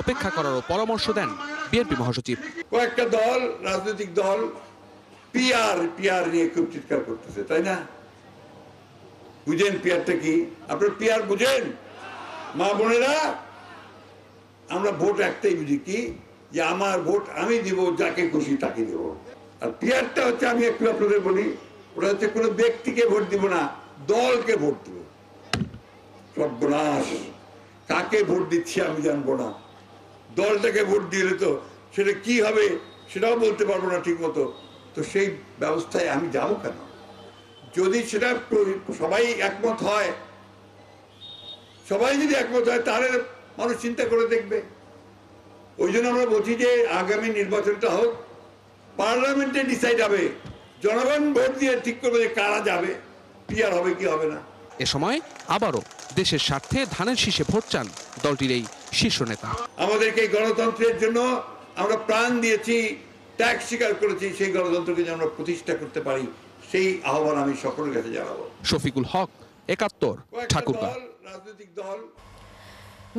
অপেক্ষা করারও পরামর্শ দেন বিএনপি মহাসচিব। কয়েকটা দল, রাজনৈতিক দল পিয়ার নিয়ে খুব চিৎকার করতেছে, তাই না? বুঝেন পিয়ারটা কি? আপনার পিয়ার বুঝেন? মা বোনেরা, আমরা ভোট একটাই বুঝি, কি যে আমার ভোট আমি দিব, যাকে খুশি তাকে দেব। আর পিয়ারটা হচ্ছে, আমি একটু আপনাদের বলি, ওটা হচ্ছে কোনো ব্যক্তিকে ভোট দিব না, দলকে ভোট দিব। সর্বনাশ, কাকে ভোট দিচ্ছি আমি জানবো না, দলটাকে ভোট দিলে তো সেটা কি হবে সেটাও বলতে পারবো না ঠিক মতো, তো সেই ব্যবস্থায় আমি যাবো কেন? যদি সেটা সবাই একমত হয়, সবাই যদি একমত হয়, তাহলে মানুষ চিন্তা করে দেখবে। ওই জন্য আমরা বলছি যে আগামী নির্বাচনটা হোক, পার্লামেন্টে ডিসাইড হবে, জনগণ ভোট দিয়ে ঠিক করবে যে কারা যাবে, পিয়ার হবে কি হবে না। এ সময় আবারও দেশের স্বার্থে ধানের শীষে ভোট চান দলটির এই শীর্ষ নেতা। আমাদেরকে এই গণতন্ত্রের জন্য আমরা প্রাণ দিয়েছি, ত্যাগ স্বীকার করেছি, সেই গণতন্ত্রকে যেন আমরা প্রতিষ্ঠা করতে পারি, সেই আহ্বান আমি সকলের কাছে জানাবো। শফিকুল হক, ৭১, ঠাকুরগাঁও। রাজনৈতিক দল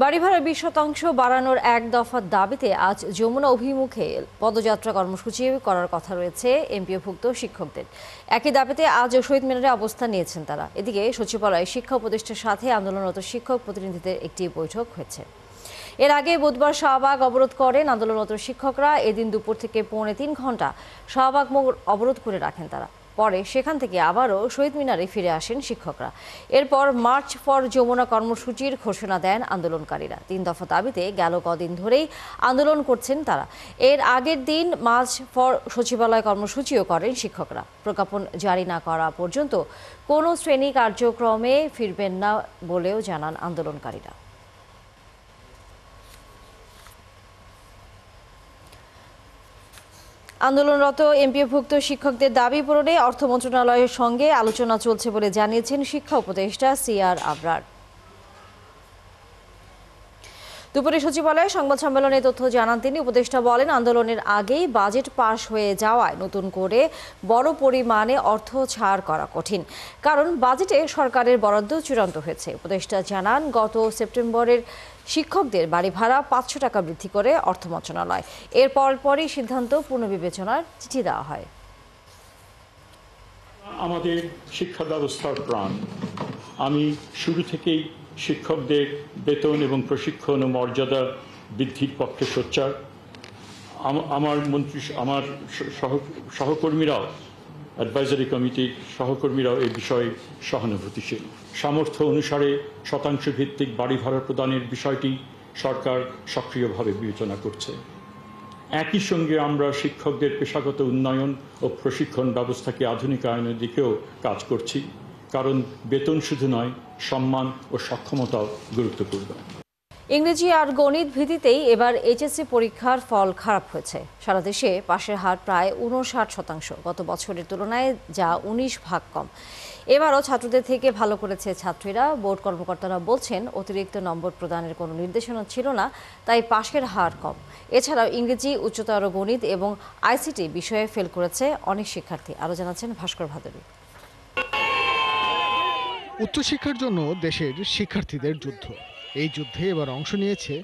বাড়ি ভাড়া 20% বাড়ানোর এক দফার দাবিতে আজ যমুনা অভিমুখে পদযাত্রা কর্মসূচি করার কথা রয়েছে এমপিওভুক্ত শিক্ষকদের। একই দাবিতে আজ শহীদ মিনারে অবস্থান নিয়েছেন তারা। এদিকে সচিবালয়ে শিক্ষা উপদেষ্টার সাথে আন্দোলনরত শিক্ষক প্রতিনিধিদের একটি বৈঠক হয়েছে। এর আগে বুধবার শাহবাগ অবরোধ করেন আন্দোলনরত শিক্ষকরা। এদিন দুপুর থেকে 3.5 ঘন্টা শাহবাগ মোড় অবরোধ করে রাখেন তারা। পরে সেখান থেকে আবারও শহীদ মিনারে ফিরে আসেন শিক্ষকরা। এরপর মার্চ ফর যমুনা কর্মসূচির ঘোষণা দেন আন্দোলনকারীরা। 3 দফা দাবিতে গেল কদিন ধরেই আন্দোলন করছেন তারা। এর আগের দিন মার্চ ফর সচিবালয় কর্মসূচিও করেন শিক্ষকরা। প্রজ্ঞাপন জারি না করা পর্যন্ত কোনো শ্রেণী কার্যক্রমে ফিরবেন না বলেও জানান আন্দোলনকারীরা। আন্দোলনরত এমপিওভুক্ত শিক্ষকদের দাবি পূরণে অর্থ মন্ত্রণালয়ের সঙ্গে আলোচনা চলছে বলে জানিয়েছেন শিক্ষা উপদেষ্টা সিআর আবরার। দুপুরে সচিবালয়ে সংবাদ সম্মেলনে তথ্য জানান তিনি। উপদেষ্টা বলেন, আন্দোলনের আগেই বাজেট পাশ হয়ে যাওয়ায় নতুন করে বড় পরিমাণে অর্থ ছাড় করা কঠিন, কারণ বাজেটে সরকারের বরাদ্দ চূড়ান্ত হয়েছে। উপদেষ্টা জানান, গত সেপ্টেম্বরের শিক্ষকদের বাড়ি ভাড়া 500 টাকা বৃদ্ধি করে অর্থ মন্ত্রণালয়। এর পরপরই সিদ্ধান্ত পুনর্বিবেচনার চিঠি দেওয়া হয়। আমাদের শিক্ষা ব্যবস্থার প্রাণ। আমি শুরু থেকেই শিক্ষকদের বেতন এবং প্রশিক্ষণ ও মর্যাদা বৃদ্ধির পক্ষে সোচ্চার। আমার সহকর্মীরাও, অ্যাডভাইজারি কমিটির সহকর্মীরাও এই বিষয়ে সহানুভূতিশীল। সামর্থ্য অনুসারে শতাংশ ভিত্তিক বাড়ি ভাড়া প্রদানের বিষয়টি সরকার সক্রিয়ভাবে বিবেচনা করছে। একই সঙ্গে আমরা শিক্ষকদের পেশাগত উন্নয়ন ও প্রশিক্ষণ ব্যবস্থাকে আধুনিকায়নের দিকেও কাজ করছি, কারণ বেতন শুধু নয়, সম্মান ও সক্ষমতাও গুরুত্বপূর্ণ। ইংরেজি আর গণিত ভিত্তিতেই এবার এইচএসসি পরীক্ষার ফল খারাপ হয়েছে। সারা দেশে পাশের হার প্রায় 59%, গত বছরের তুলনায় যা 19 ভাগ কম। এবারও ছাত্রদের থেকে ভালো করেছে ছাত্রীরা। বোর্ড কর্মকর্তারা বলছেন অতিরিক্ত নম্বর প্রদানের কোনো নির্দেশনা ছিল না, তাই পাশের হার কম। এছাড়াও ইংরেজি, উচ্চতর গণিত এবং আইসিটি বিষয়ে ফেল করেছে অনেক শিক্ষার্থী। আরও জানাচ্ছেন ভাস্কর ভাদুরী। উচ্চশিক্ষার জন্য দেশের শিক্ষার্থীদের যুদ্ধ। এই যুদ্ধে এবার অংশ নিয়েছে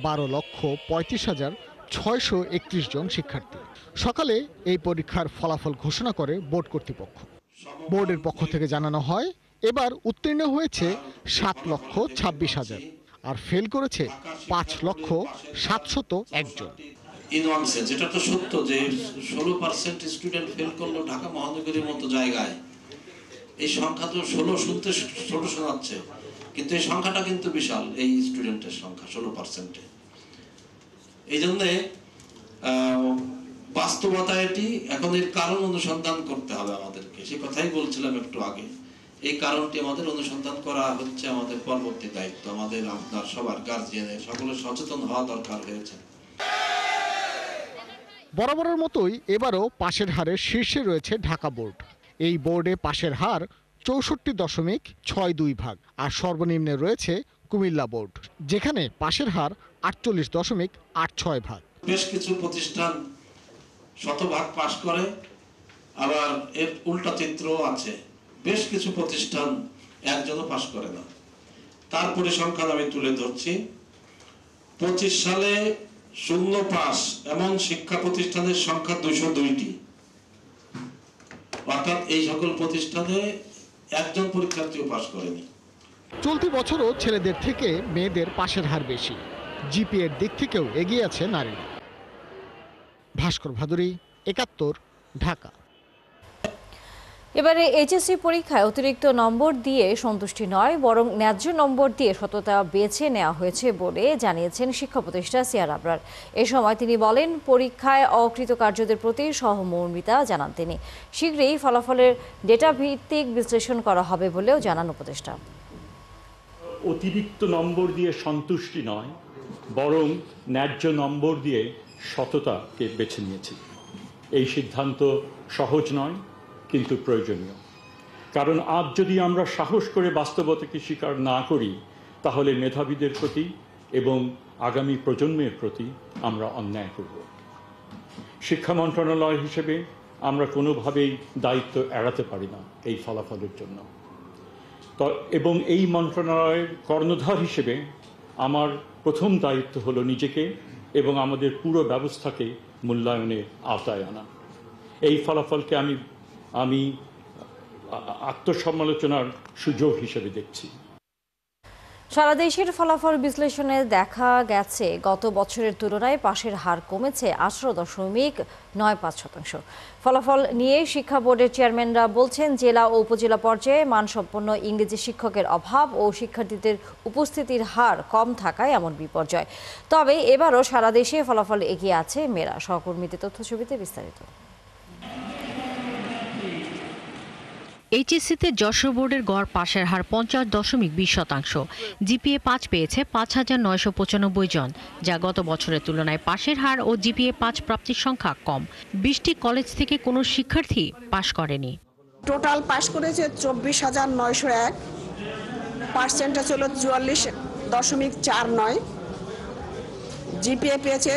12,35,631 জন শিক্ষার্থী। সকালে এই পরীক্ষার ফলাফল ঘোষণা করে বোর্ড কর্তৃপক্ষ। বোর্ডের পক্ষ থেকে জানানো হয় এবার উত্তীর্ণ হয়েছে 7,26,000 আর ফেল করেছে 5,701 জন। যেটা তো সত্য যে 16% স্টুডেন্ট ফেল করলো ঢাকা মহানগরীর মতো জায়গায়। এই সংখ্যা তো 16 শুনতে ছোট শোনাচ্ছে, কিন্তু এই সংখ্যাটা কিন্তু বিশাল। এই স্টুডেন্টের সংখ্যা 16%। এই জন্যে বাস্তবতা এটি। এখন এর কারণ অনুসন্ধান করতে হবে আমাদেরকে, সে কথাই বলছিলাম একটু আগে। এই কারণটি আমাদের অনুসন্ধান করা হচ্ছে আমাদের পরবর্তী দায়িত্ব। আমাদের, আপনার সবার, গার্জিয়ানের সকলের সচেতন হওয়া দরকার হয়েছে। বরাবরের মতোই এবারও পাশের হারের শীর্ষে রয়েছে ঢাকা বোর্ড। এই বোর্ডে পাশের হার 64.62 আর সর্বনিম্নে রয়েছে কুমিল্লা বোর্ড, যেখানে পাশের হার 48.86। বেশ কিছু প্রতিষ্ঠান শতভাগ পাশ করে, আবার এর উল্টা চিত্রও আছে। বেশ কিছু প্রতিষ্ঠান একজনও পাশ করে না। তার পরিসংখ্যান আমি তুলে ধরছি। 25 সালে 0 পাস এমন শিক্ষা প্রতিষ্ঠানের সংখ্যা 202টি। অর্থাৎ এই সকল প্রতিষ্ঠানে একজন পরীক্ষার্থীও পাশ করেনি। চলতি বছরও ছেলেদের থেকে মেয়েদের পাশের হার বেশি। জিপিএর দিক থেকেও এগিয়ে আছে নারীরা। ভাস্কর ভাদুরী, 71, ঢাকা। এবারে এইচএসসি পরীক্ষায় অতিরিক্ত নম্বর দিয়ে সন্তুষ্টি নয়, বরং ন্যায্য নম্বর দিয়ে সততা বেছে নেওয়া হয়েছে বলে জানিয়েছেন শিক্ষা উপদেষ্টা সিয়ার আবরার। এ সময় তিনি বলেন, পরীক্ষায় অকৃতকার্যদের প্রতি সহমর্মিতা জানান তিনি। শীঘ্রই ফলাফলের ডেটা ভিত্তিক বিশ্লেষণ করা হবে বলেও জানান উপদেষ্টা। অতিরিক্ত নম্বর দিয়ে সন্তুষ্টি নয়, বরং ন্যায্য নম্বর দিয়ে সততাকে বেছে নিয়েছি। এই সিদ্ধান্ত সহজ নয়, কিন্তু প্রয়োজনীয়। কারণ আজ যদি আমরা সাহস করে বাস্তবতাকে স্বীকার না করি, তাহলে মেধাবীদের প্রতি এবং আগামী প্রজন্মের প্রতি আমরা অন্যায় করব। শিক্ষা মন্ত্রণালয় হিসেবে আমরা কোনোভাবেই দায়িত্ব এড়াতে পারি না এই ফলাফলের জন্য। এবং এই মন্ত্রণালয়ের কর্ণধার হিসেবে আমার প্রথম দায়িত্ব হলো নিজেকে এবং আমাদের পুরো ব্যবস্থাকে মূল্যায়নের আওতায় আনা। এই ফলাফলকে আমি আত্মসমালোচনার সুযোগ হিসেবে দেখছি। সারা দেশের ফলাফল বিশ্লেষণে দেখা গেছে গত বছরের তুলনায় পাশের হার কমেছে 18.95%। ফলাফল নিয়ে শিক্ষা বোর্ডের চেয়ারম্যানরা বলছেন, জেলা ও উপজেলা পর্যায়ে মানসম্পন্ন ইংরেজি শিক্ষকের অভাব ও শিক্ষার্থীদের উপস্থিতির হার কম থাকায় এমন বিপর্যয়। তবে এবারও সারা দেশে ফলাফল এগিয়ে আছে মেয়েরা। সহকর্মীদের তথ্যছবিতে বিস্তারিত। এইচএসসিতে যশোর বোর্ডের গড় পাশের হার 50.20%। জিপিএ 5 পেয়েছে 5,995 জন, যা গত বছরের তুলনায় পাশের হার ও জিপিএ 5 প্রাপ্তির সংখ্যা কম। 20টি কলেজ থেকে কোনো শিক্ষার্থী পাশ করেনি। টোটাল পাশ করেছে 24,901, পার্সেন্টেজ হলো 44.49, জিপিএ পেয়েছে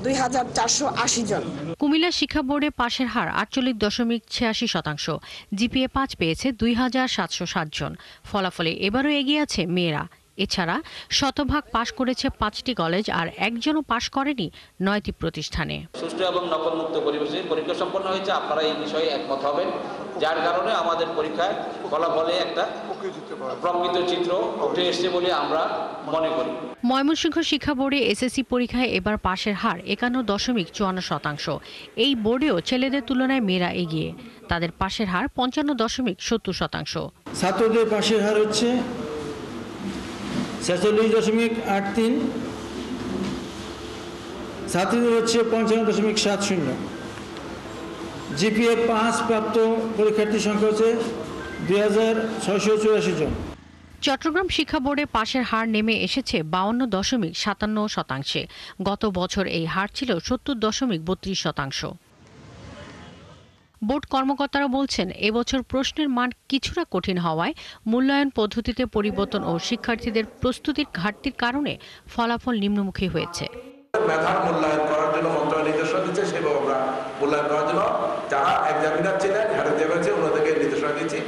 2,480 জন। কুমিল্লা শিক্ষা বোর্ডে পাশের হার 48.86%। জিপিএ 5 পেয়েছে 2,707 জন। ফলাফলে এবারও এগিয়ে আছে মেয়েরা। এছাড়া শতভাগ পাশ করেছে 5টি কলেজ আর একজনও পাশ করেনি 9টি প্রতিষ্ঠানে। সুষ্ঠু এবং নকলমুক্ত পরিবেশে পরীক্ষা সম্পন্ন হয়েছে। আপনারা এই বিষয়ে একমত হবেন, যার কারণে আমাদের পরীক্ষায় ফলাফলে একটা প্রকৃত চিত্র উঠে এসেছে বলে আমরা মনে করি। ময়মনসিংহ শিক্ষা বোর্ডে এসএসসি পরীক্ষায় এবার পাশের হার 51.54%। এই বোর্ডেও ছেলেদের তুলনায় মেয়েরা এগিয়ে। তাদের পাশের হার 55.70%। ছাত্রদের পাশের হার হচ্ছে 46.83, ছাত্রীদের হচ্ছে 55.70। জিপিএ 5 প্রাপ্ত পরীক্ষার্থীর সংখ্যা হচ্ছে 2,684 জন। চট্টগ্রাম শিক্ষা বোর্ডে পাশের হার নেমে এসেছে 52.57%। গত বছর এই হার ছিল 70.32%। বোর্ড কর্মকর্তারা বলছেন, এবছর প্রশ্নের মান কিছুটা কঠিন হওয়ায় মূল্যায়ন পদ্ধতিতে পরিবর্তন ও শিক্ষার্থীদের প্রস্তুতির ঘাটতির কারণে ফলাফল নিম্নমুখী হয়েছে। মেধার মূল্যায়ন করার জন্য মন্ত্রণালয় নির্দেশনা দিচ্ছে, সেভাবে আমরা মূল্যায়ন করার জন্য যারা এক্সামিনার ছিলেন হেডে দেবেছে ওনাদেরকে নির্দেশনা দিচ্ছি,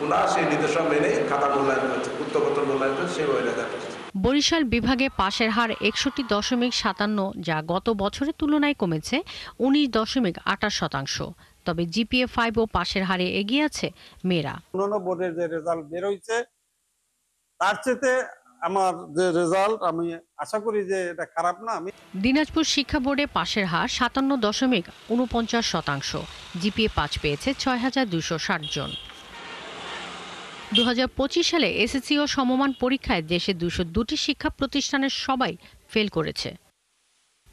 ওনারা সেই নির্দেশনা মেনে খাতা মূল্যায়ন করছে, উত্তরপত্র মূল্যায়ন করছে, সেভাবে রেজাল্ট হচ্ছে। বরিশাল বিভাগে পাশের হার 61.57, যা গত বছরের তুলনায় কমেছে 19.28%। তবে জিপিএ 5 ও পাশের হারে এগিয়ে আছে মেয়েরা। অন্যান্য বোর্ডের যে রেজাল্ট বের হয়েছে তার চেয়ে আমার যে রেজাল্ট আমি আশা করি যে এটা খারাপ না। আমি দিনাজপুর শিক্ষা বোর্ডে পাশের হার 57.49%, জিপিএ 5 পেয়েছে 6260 জন। 2025 সালে এসএসসি ও সমমান পরীক্ষায় দেশে 202টি শিক্ষা প্রতিষ্ঠানের সবাই ফেল করেছে।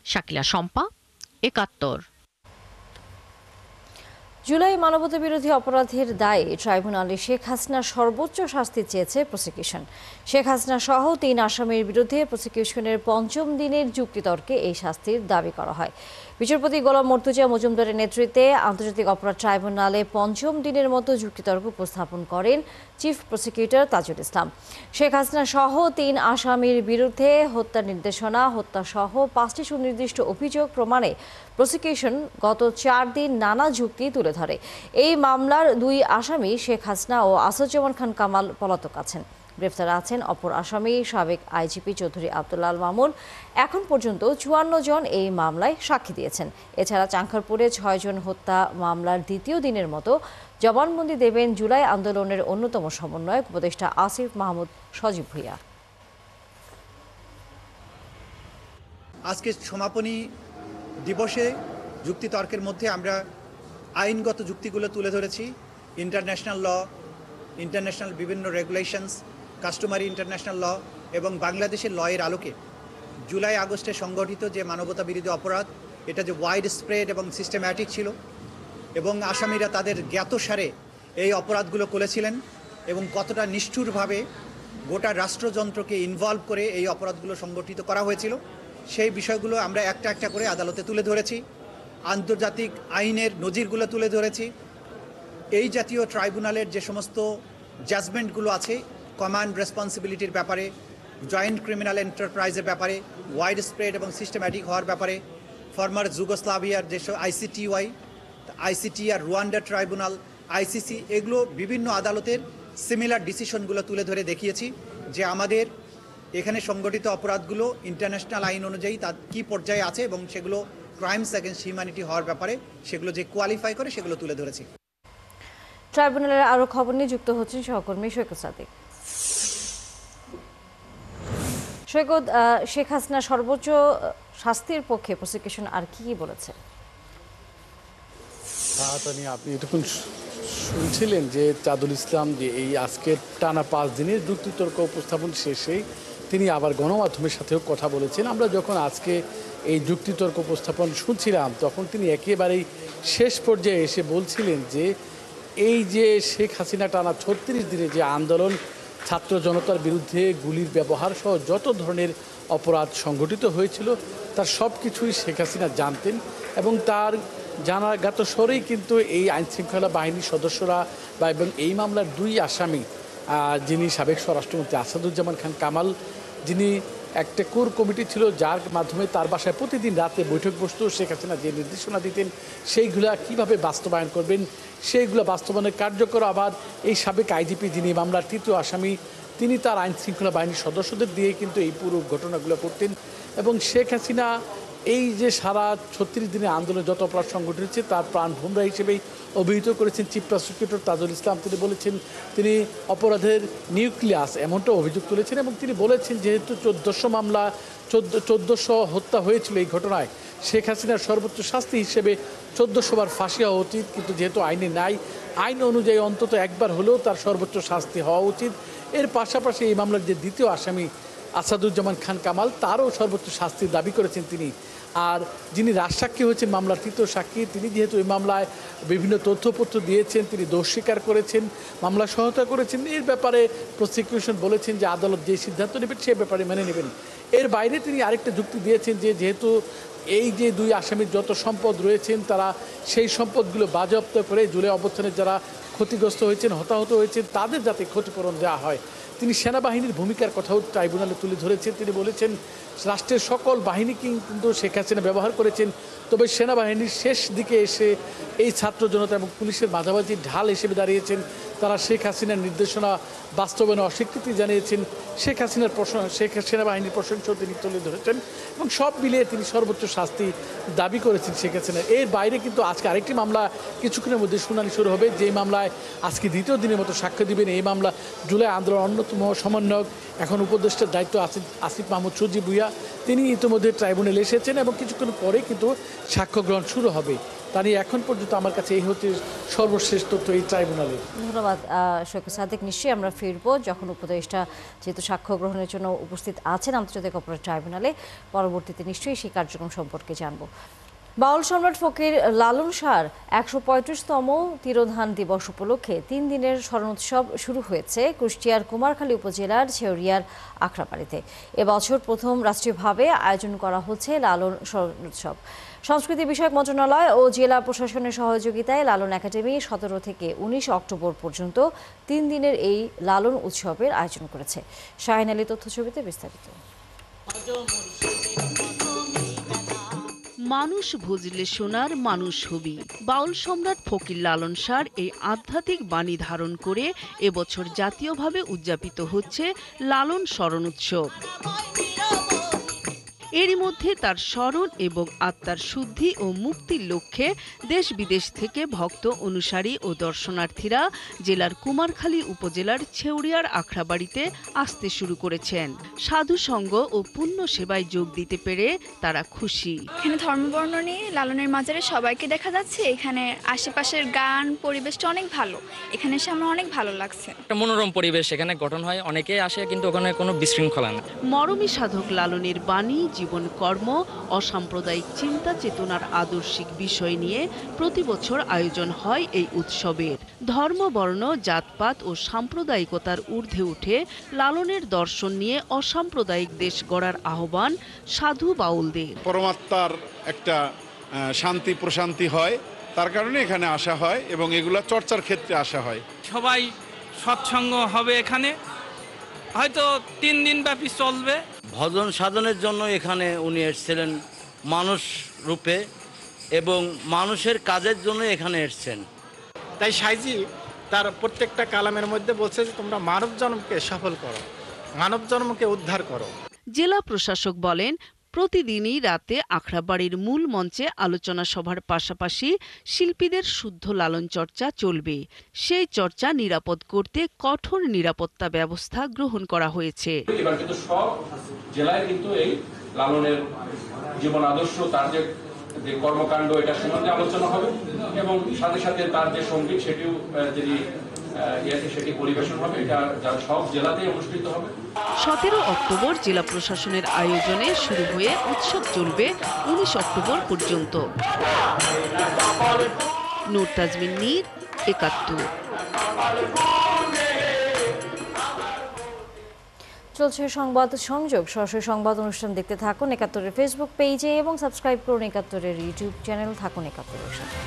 শাকিলা শম্পা, 71। জুলাই মানবতাবিরোধী অপরাধের দায়ে ট্রাইব্যুনালে শেখ হাসিনার সর্বোচ্চ শাস্তি চেয়েছে প্রসিকিউশন। শেখ হাসিনা সহ 3 আসামির বিরুদ্ধে প্রসিকিউশনের 5ম দিনের যুক্তিতর্কে এই শাস্তির দাবি করা হয়। বিচারপতি গোলাম মর্তুজা মজুমদারের নেতৃত্বে আন্তর্জাতিক অপরাধ ট্রাইব্যুনালে 5ম দিনের মতো যুক্তিতর্ক উপস্থাপন করেন চিফ প্রসিকিউটর তাজুল ইসলাম। শেখ হাসিনা সহ 3 আসামির বিরুদ্ধে হত্যার নির্দেশনা, হত্যা সহ 5টি সুনির্দিষ্ট অভিযোগ প্রমাণে প্রসিকিউশন গত 4 দিন নানা যুক্তি তুলে ধরে। এই মামলার 2 আসামি শেখ হাসিনা ও আসাদুজ্জামান খান কামাল পলাতক আছেন। গ্রেফতার আছেন অপর আসামি সাবেক আইজিপি চৌধুরী আব্দুল্লাহ আল মামুন। এখন পর্যন্ত 54 জন এই মামলায় সাক্ষী দিয়েছেন। এছাড়া চাঙ্খারপুরে 6 জন হত্যা মামলার দ্বিতীয় দিনের মতো জবানবন্দি দেবেন জুলাই আন্দোলনের অন্যতম সমন্বয়ক উপদেষ্টা আসিফ মাহমুদ সজীব ভুঁইয়া। আজকে সমাপনী দিবসে যুক্তিতর্কের মধ্যে আমরা আইনগত যুক্তিগুলো তুলে ধরেছি। ইন্টারন্যাশনাল ল, ইন্টারন্যাশনাল বিভিন্ন রেগুলেশনস, কাস্টমারি ইন্টারন্যাশনাল ল এবং বাংলাদেশের লয়ের আলোকে জুলাই আগস্টে সংগঠিত যে মানবতা বিরোধী অপরাধ, এটা যে ওয়াইড স্প্রেড এবং সিস্টেম্যাটিক ছিল এবং আসামিরা তাদের জ্ঞাতসারে এই অপরাধগুলো করেছিলেন এবং কতটা নিষ্ঠুরভাবে গোটা রাষ্ট্রযন্ত্রকে ইনভলভ করে এই অপরাধগুলো সংগঠিত করা হয়েছিল, সেই বিষয়গুলো আমরা একটা একটা করে আদালতে তুলে ধরেছি। আন্তর্জাতিক আইনের নজিরগুলো তুলে ধরেছি। এই জাতীয় ট্রাইব্যুনালের যে সমস্ত জাজমেন্টগুলো আছে কমান্ড রেসপন্সিবিলিটির ব্যাপারে, জয়েন্ট ক্রিমিনাল এন্টারপ্রাইজের ব্যাপারে, ওয়াইড স্প্রেড এবং সিস্টেম্যাটিক হওয়ার ব্যাপারে, ফর্মার যুগোস্লাভিয়ার যেসব আইসিটি আর রুয়ান্ডা ট্রাইব্যুনাল, আইসিসি, এগুলো বিভিন্ন আদালতের সিমিলার ডিসিশনগুলো তুলে ধরে দেখিয়েছি যে আমাদের এখানে সংগঠিত অপরাধগুলো ইন্টারন্যাশনাল আইন অনুযায়ী তার কী পর্যায়ে আছে এবং সেগুলো ক্রাইমস এগেনস্ট হিউম্যানিটি হওয়ার ব্যাপারে সেগুলো যে কোয়ালিফাই করে সেগুলো তুলে ধরেছি। ট্রাইব্যুনালের আরও খবর নিয়ে যুক্ত হচ্ছেন সহকর্মী সৈকত সাদিক। সৈকত, শেখ হাসিনা সর্বোচ্চ শাস্তির পক্ষে প্রসিকিউশন আর কি বলেছে? আপনি এতক্ষণ শুনছিলেন যে তাজুল ইসলাম যে এই আজকের টানা 5 দিনের যুক্তিতর্ক উপস্থাপন শেষেই তিনি আবার গণমাধ্যমের সাথেও কথা বলেছেন। আমরা যখন আজকে এই যুক্তিতর্ক উপস্থাপন শুনছিলাম তখন তিনি একেবারেই শেষ পর্যায়ে এসে বলছিলেন যে এই যে শেখ হাসিনা টানা 36 দিনে যে আন্দোলন, ছাত্র জনতার বিরুদ্ধে গুলির ব্যবহার সহ যত ধরনের অপরাধ সংঘটিত হয়েছিল তার সব কিছুই শেখ হাসিনা জানতেন এবং তার জানাজ্ঞাত স্বরেই কিন্তু এই আইনশৃঙ্খলা বাহিনীর সদস্যরা এবং এই মামলার 2 আসামি যিনি সাবেক স্বরাষ্ট্রমন্ত্রী আসাদুজ্জামান খান কামাল, যিনি একটা কোর কমিটি ছিল যার মাধ্যমে তার বাসায় প্রতিদিন রাতে বৈঠক বসত, শেখ হাসিনা যে নির্দেশনা দিতেন সেইগুলা কিভাবে বাস্তবায়ন করবেন সেইগুলো বাস্তবায়নের কার্যকর। আবার এই সাবেক আইজিপি যিনি মামলার 3য় আসামি, তিনি তার আইনশৃঙ্খলা বাহিনীর সদস্যদের দিয়ে কিন্তু এই পুরো ঘটনাগুলো করতেন এবং শেখ হাসিনা এই যে সারা 36 দিনের আন্দোলনে যত অপরাধ সংগঠিত হয়েছে তার প্রাণভূমরা হিসেবেই অভিহিত করেছেন চিফ প্রসিকিউটর তাজুল ইসলাম। তিনি বলেছেন তিনি অপরাধের নিউক্লিয়াস এমনটা অভিযোগ তুলেছেন এবং তিনি বলেছেন যেহেতু 1400 মামলা 1400 হত্যা হয়েছিল এই ঘটনায়, শেখ হাসিনার সর্বোচ্চ শাস্তি হিসেবে 1400 বার ফাঁসি হওয়া উচিত, কিন্তু যেহেতু আইনে নাই, আইন অনুযায়ী অন্তত একবার হলেও তার সর্বোচ্চ শাস্তি হওয়া উচিত। এর পাশাপাশি এই মামলার যে 2য় আসামি আসাদুজ্জামান খান কামাল, তারও সর্বোচ্চ শাস্তির দাবি করেছেন তিনি। আর যিনি রাজসাক্ষী হয়েছেন মামলার 3য় সাক্ষী, তিনি যেহেতু এই মামলায় বিভিন্ন তথ্যপত্র দিয়েছেন, তিনি দোষ স্বীকার করেছেন, মামলা সহায়তা করেছেন, এর ব্যাপারে প্রসিকিউশন বলেছেন যে আদালত যে সিদ্ধান্ত নেবেন সে ব্যাপারে মেনে নেবেন। এর বাইরে তিনি আরেকটা যুক্তি দিয়েছেন যে যেহেতু এই যে দুই আসামির যত সম্পদ রয়েছেন তারা সেই সম্পদগুলো বাজেয়াপ্ত করে জুলাই অভ্যুত্থানে যারা ক্ষতিগ্রস্ত হয়েছেন, হতাহত হয়েছেন, তাদের যাতে ক্ষতিপূরণ দেওয়া হয়। তিনি সেনাবাহিনীর ভূমিকার কথাও ট্রাইব্যুনালে তুলে ধরেছেন। তিনি বলেছেন রাষ্ট্রের সকল বাহিনীকে কিন্তু শেখ হাসিনা ব্যবহার করেছেন, তবে সেনাবাহিনীর শেষ দিকে এসে এই ছাত্র জনতা এবং পুলিশের মাঝামাঝি ঢাল হিসেবে দাঁড়িয়েছেন। তারা শেখ হাসিনার নির্দেশনা বাস্তবায়নে অস্বীকৃতি জানিয়েছেন। সেনাবাহিনীর প্রশংসাও তিনি তুলে ধরেছেন এবং সব মিলিয়ে তিনি সর্বোচ্চ শাস্তি দাবি করেছেন শেখ হাসিনা। এর বাইরে কিন্তু আজকে আরেকটি মামলা কিছুক্ষণের মধ্যে শুনানি শুরু হবে, যেই মামলায় আজকে দ্বিতীয় দিনের মতো সাক্ষ্য দিবেন। এই মামলা জুলাই আন্দোলন অন্যতম সমন্বয়ক, এখন উপদেষ্টার দায়িত্ব আসিফ মাহমুদ সজীব ভুইয়া, তিনি ইতিমধ্যে ট্রাইব্যুনালে এসেছেন এবং কিছুক্ষণ পরে কিন্তু সাক্ষ্য গ্রহণ শুরু হবে। তা নিয়ে এখন পর্যন্ত আমার কাছে এই হচ্ছে সর্বশেষ তথ্য এই ট্রাইব্যুনালে। ধন্যবাদ শৌকত সাদেক। নিশ্চয়ই আমরা ফিরবো যখন উপদেষ্টা যেহেতু সাক্ষ্য গ্রহণের জন্য উপস্থিত আছেন আন্তর্জাতিক অপরাধ ট্রাইব্যুনালে, পরবর্তীতে নিশ্চয়ই সেই কার্যক্রম সম্পর্কে জানবো। বাউল সম্রাট ফকির লালন শাহর ১৩৫তম তিরোধান দিবস উপলক্ষে ৩ দিনের স্মরণোৎসব শুরু হয়েছে কুষ্টিয়ার কুমারখালী উপজেলার ছেউরিয়ার আখড়াবাড়িতে। এবছর প্রথম রাষ্ট্রীয়ভাবে আয়োজন করা হচ্ছে লালন স্মরণোৎসব। সংস্কৃতি বিষয়ক মন্ত্রণালয় ও জেলা প্রশাসনের সহযোগিতায় লালন একাডেমি ১৭ থেকে ১৯ অক্টোবর পর্যন্ত ৩ দিনের এই লালন উৎসবের আয়োজন করেছে। শাহিন আলী তথ্যছবিতে বিস্তারিত। মানুষ বুঝলে শোনার মানুষ হবি, বাউল সম্রাট ফকির লালন শাহর এই আধ্যাত্মিক বাণী ধারণ করে এবছর জাতীয়ভাবে উদযাপিত হচ্ছে লালন স্মরণ উৎসব। এরই মধ্যে তার স্মরণ এবং আত্মার শুদ্ধি ও মুক্তির লক্ষ্যে দেশ বিদেশ থেকে ভক্ত, অনুসারী ও দর্শনার্থীরা জেলার কুমারখালী উপজেলার ছেউরিয়ার আখড়াবাড়িতে আসতে শুরু করেছেন। সাধু সঙ্গ ও পুণ্য সেবায় যোগ দিতে পেরে তারা খুশি। এখানে ধর্মবর্ণ নিয়ে লালনের মাজারে সবাইকে দেখা যাচ্ছে। এখানে আশেপাশের গান পরিবেশটা অনেক ভালো, এখানে এসে আমার অনেক ভালো লাগছে। একটা মনোরম পরিবেশ এখানে গঠন হয়, অনেকে আসে কিন্তু ওখানে কোনো বিশৃঙ্খলা না। মরমী সাধক লালনের বাণী, জীবন, কর্ম, অসাম্প্রদায়িক চিন্তা চেতনার আদর্শিক বিষয় নিয়ে প্রতি বছর আয়োজন হয় এই উৎসবের। ধর্ম, বর্ণ, জাতপাত ও সাম্প্রদায়িকতার ঊর্ধ্বে উঠে লালনের দর্শন নিয়ে অসাম্প্রদায়িক দেশ গড়ার আহ্বান সাধু বাউলদের। পরমাত্মার একটা শান্তি প্রশান্তি হয়, তার কারণে এখানে আসা হয় এবং এগুলা চর্চার ক্ষেত্রে আসা হয়। সবাই সৎসঙ্গ হবে, এখানে হয়তো 3 দিন ব্যাপী চলবে। ভজন সাধনের জন্য এখানে উনি এসেছিলেন মানুষ রূপে এবং মানুষের কাজের জন্য এখানে এসেছেন। তাই সাইজি তার প্রত্যেকটা কালামের মধ্যে বলছে যে তোমরা মানব জন্মকে সফল করো, মানব জন্মকে উদ্ধার করো। জেলা প্রশাসক বলেন, প্রতিদিনই রাতে আখড়াবাড়ির মূল মঞ্চে আলোচনা সভার পাশাপাশি শিল্পীদের শুদ্ধ লালন চর্চা চলবে। সেই চর্চা নিরাপদ করতে কঠোর নিরাপত্তা ব্যবস্থা গ্রহণ করা হয়েছে। এবার কিন্তু সব জেলায় কিন্তু এই লালনের জীবন আদর্শ, তার যে কর্মকাণ্ড, এটা সম্বন্ধে আলোচনা হবে এবং সাথে সাথে তার যে সঙ্গীত সেটিও সেটি পরিবেশন হবে। এটা সব জেলাতেই অনুষ্ঠিত হবে। 17 অক্টোবর জেলা প্রশাসনের আয়োজনে শুরু হয়ে উৎসব চলবে 19 অক্টোবর পর্যন্ত। নূর তাজমিন নীর, 71। চলছে সংবাদ সংযোগ। সরাসরি সংবাদ অনুষ্ঠান দেখতে থাকুন 71-এর ফেসবুক পেজে এবং সাবস্ক্রাইব করুন 71-এর ইউটিউব চ্যানেল। থাকুন 71-এর সাথে।